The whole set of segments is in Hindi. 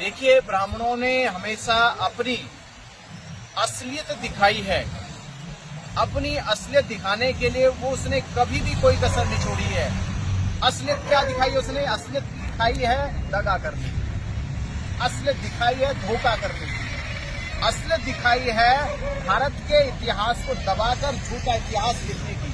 देखिए, ब्राह्मणों ने हमेशा अपनी असलियत दिखाई है। अपनी असलियत दिखाने के लिए उसने कभी भी कोई कसर नहीं छोड़ी है। असलियत क्या दिखाई है उसने? असलियत दिखाई है दगा करने की, असलियत दिखाई है धोखा करने की, असलियत दिखाई है भारत के इतिहास को दबाकर झूठा इतिहास लिखने की।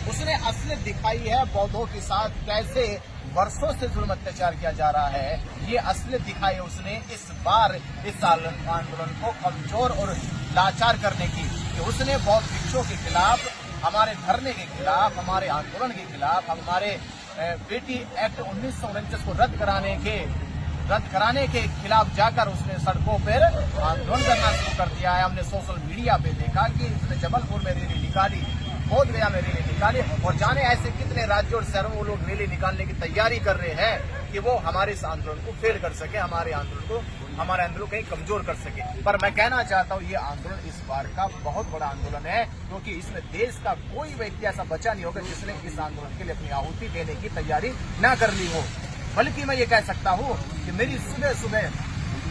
उसने असलियत दिखाई है बौद्धों के साथ कैसे वर्षों से जुल्म अत्याचार किया जा रहा है। ये असलियत दिखाई है उसने इस बार इस आंदोलन को कमजोर और लाचार करने की। कि उसने बौद्ध भिक्षुओं के खिलाफ, हमारे धरने के खिलाफ, हमारे आंदोलन के खिलाफ, हमारे बेटी एक्ट 1949 को रद्द कराने के खिलाफ जाकर उसने सड़कों पर आंदोलन करना शुरू कर दिया है। हमने सोशल मीडिया पे देखा कि उसने जबलपुर में रैली निकाली, बोध गया में रैली निकाली, और जाने ऐसे कितने राज्यों और शहरों में वो लोग रैली निकालने की तैयारी कर रहे हैं कि वो हमारे इस आंदोलन को फेल कर सके, हमारे आंदोलन को कहीं कमजोर कर सके। पर मैं कहना चाहता हूँ ये आंदोलन इस बार का बहुत बड़ा आंदोलन है, क्योंकि इसमें देश का कोई व्यक्ति ऐसा बचा नहीं होगा जिसने इस आंदोलन के लिए अपनी आहुति देने की तैयारी न कर ली हो। बल्कि मैं ये कह सकता हूँ कि मेरी सुबह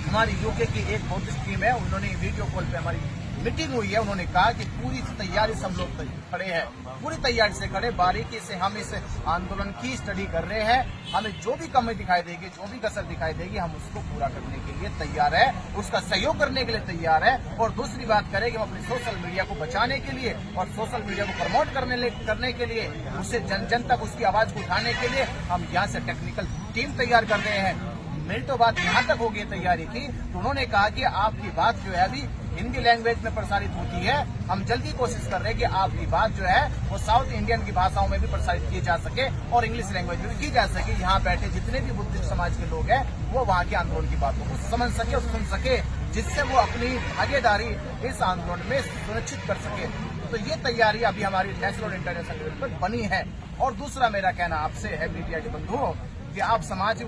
हमारी यूके की एक बौद्धिस्ट टीम है, उन्होंने वीडियो कॉल पे हमारी मीटिंग हुई है। उन्होंने कहा कि पूरी तैयारी से हम लोग खड़े हैं, पूरी तैयारी से खड़े, बारीकी से हम इस आंदोलन की स्टडी कर रहे हैं। हमें जो भी कमी दिखाई देगी, जो भी कसर दिखाई देगी, हम उसको पूरा करने के लिए तैयार है, उसका सहयोग करने के लिए तैयार है। और दूसरी बात करें कि हम अपनी सोशल मीडिया को बचाने के लिए और सोशल मीडिया को प्रमोट करने के लिए, उससे जन तक उसकी आवाज को उठाने के लिए हम यहाँ से टेक्निकल टीम तैयार कर रहे हैं। मेरी तो बात यहाँ तक होगी तैयारी की, तो उन्होंने कहा कि आपकी बात जो है अभी हिंदी लैंग्वेज में प्रसारित होती है, हम जल्दी कोशिश कर रहे हैं कि आपकी बात जो है वो साउथ इंडियन की भाषाओं में भी प्रसारित की जा सके और इंग्लिश लैंग्वेज में भी की जा सके। यहाँ बैठे जितने भी बुद्धिस्ट समाज के लोग हैं वो वहाँ के आंदोलन की बातों को समझ सके और सुन सके, जिससे वो अपनी भागीदारी इस आंदोलन में सुनिश्चित कर सके। तो ये तैयारी अभी हमारी नेशनल और इंटरनेशनल लेवल पर बनी है। और दूसरा मेरा कहना आपसे है मीडिया के बंधुओं कि आप समाज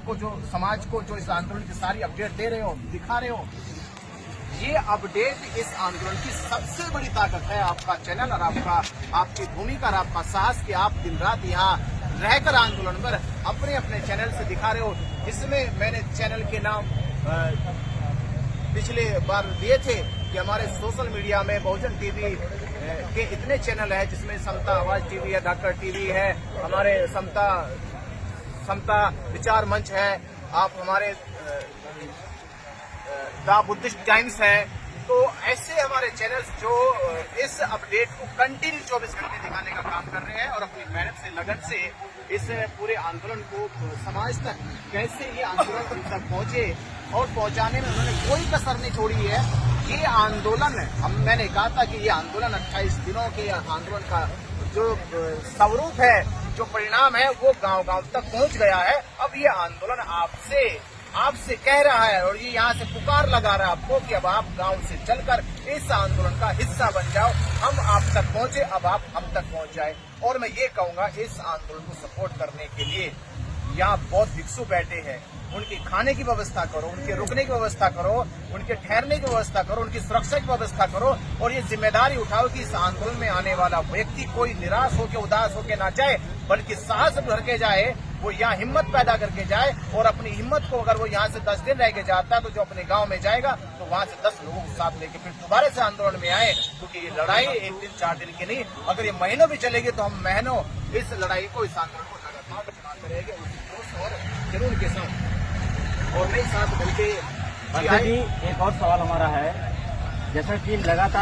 को जो इस आंदोलन की सारी अपडेट दे रहे हो, दिखा रहे हो, ये अपडेट इस आंदोलन की सबसे बड़ी ताकत है। आपका चैनल और आपकी भूमिका और आपका साहस कि आप दिन रात यहाँ रहकर आंदोलन पर अपने चैनल से दिखा रहे हो। इसमें मैंने चैनल के नाम पिछले बार दिए थे कि हमारे सोशल मीडिया में बहुजन टीवी के इतने चैनल है, जिसमें समता आवाज टीवी है, डॉक्टर टीवी है, हमारे समता विचार मंच है, आप हमारे द बुद्धिस्ट टाइम्स है। तो ऐसे हमारे चैनल्स जो इस अपडेट को कंटिन्यू 24 घंटे दिखाने का काम कर रहे हैं और अपनी मेहनत से, लगन से इस पूरे आंदोलन को समाज तक कैसे ये आंदोलन तक पहुंचे और पहुंचाने में उन्होंने कोई कसर नहीं छोड़ी है। ये आंदोलन मैंने कहा था कि ये आंदोलन 28 दिनों के आंदोलन का जो स्वरूप है, जो परिणाम है, वो गांव-गांव तक पहुंच गया है। अब ये आंदोलन आपसे कह रहा है और ये यहाँ से पुकार लगा रहा है आपको कि अब आप गांव से चलकर इस आंदोलन का हिस्सा बन जाओ। हम आप तक पहुंचे, अब आप हम तक पहुंच जाए। और मैं ये कहूंगा इस आंदोलन को सपोर्ट करने के लिए यहाँ बौद्ध भिक्षु बैठे हैं, उनकी खाने की व्यवस्था करो, उनके रुकने की व्यवस्था करो, उनके ठहरने की व्यवस्था करो, उनकी सुरक्षा की व्यवस्था करो। और ये जिम्मेदारी उठाओ कि इस आंदोलन में आने वाला व्यक्ति कोई निराश होकर, उदास होकर ना जाए, बल्कि साहस भर के जाए, वो यहाँ हिम्मत पैदा करके जाए। और अपनी हिम्मत को अगर वो यहाँ से 10 दिन रह के जाता है तो जो अपने गांव में जाएगा तो वहाँ से 10 लोगों को साथ लेके फिर दोबारा से आंदोलन में आए। क्योंकि ये लड़ाई 1 दिन 4 दिन की नहीं, अगर ये महीनों भी चलेगी तो हम महीनों इस लड़ाई को, इस आंदोलन को लगातार चलाते रहेंगे और जरूर के साथ और नहीं साथ बल्कि। एक और सवाल हमारा है, जैसा कि लगातार